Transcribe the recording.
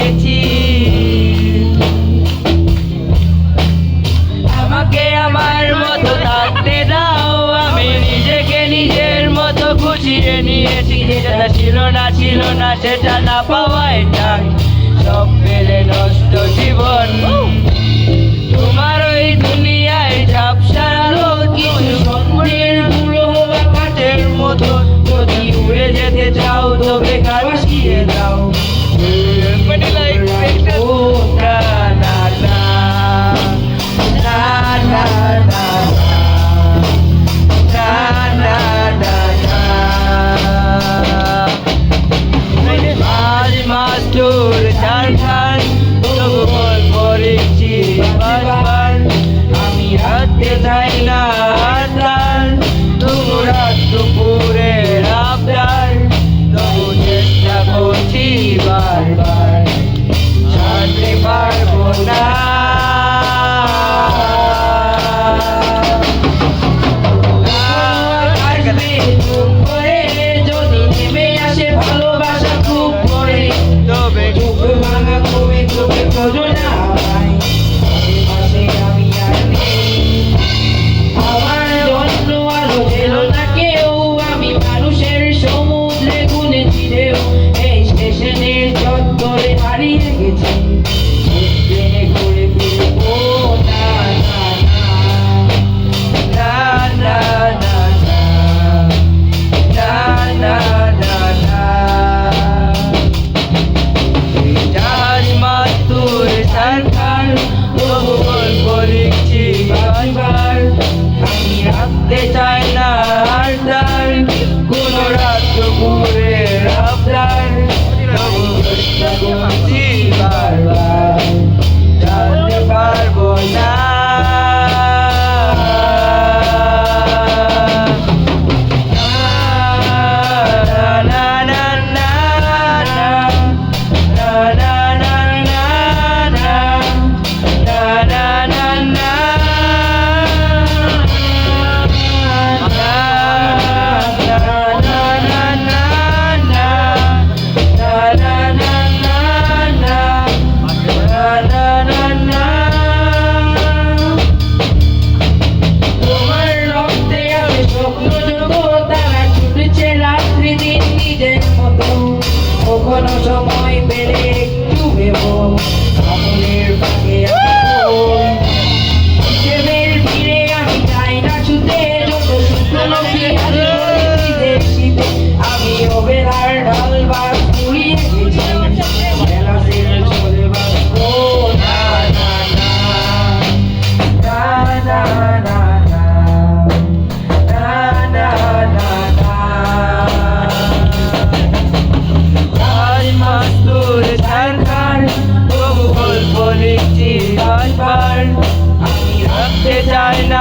নিয়েছি। আমাকে আমার মতো থাকতে দাও, আমি নিজেকে নিজের মতো গুছিয়ে নিয়েছি। যেটা ছিল না সেটা না পাওয়ায় চাই, সব পেলে নষ্ট জীবন। তোমার ওই দুনিয়ায় ঝাপসা আলো কিছু স্বপ্নের গুলো কাঠের মতো, যদি উড়ে যেতে চাও তবে গান শিয়ে দাও। আমি রাখতে চাই না আবদার, তবু রাত দুপুরে আবদার, তবু চেষ্টা করছি বারবার, ছাড়তে পারবো না। যদি নেমে আসে ভালোবাসা খুব করে, তবে চোখে ভাঙা কমে চোখে খোঁজো না ভাই, পাশে আমি আর নেই। আমার জন্য আলো এলো না কেউ, আমি মানুষের সমুদ্রে গুনেছি ঢেউ, এই স্টেশনের চত্বরে হারিয়ে গেছি, ট্রেনে ঘুরে ফিরে ও না না না না না না না না। জাহাজ মাতুর সরকার, তবু গল্প লিখছি বারবার, আমি রাখতে চাই না আবদার, কোন রাত দুপুরে আবদার, তবু চেষ্টা করছি বারবার, জানতে পারবো না। কোনো সময় পেলে একটু ভেবো, আমলের ফাঁকে ভিড়ে আমি যাই না ছুতে, যত শুকনো শীতের শীতে আমি ওবেলার ঢাল বাস পুড়িয়ে গেছি, বেলাসের চলে বাসবো না না না না না না না না। মাস্তুর সরকার, তবু গল্প লিখছি বারবার, আমি রাখতে চাই না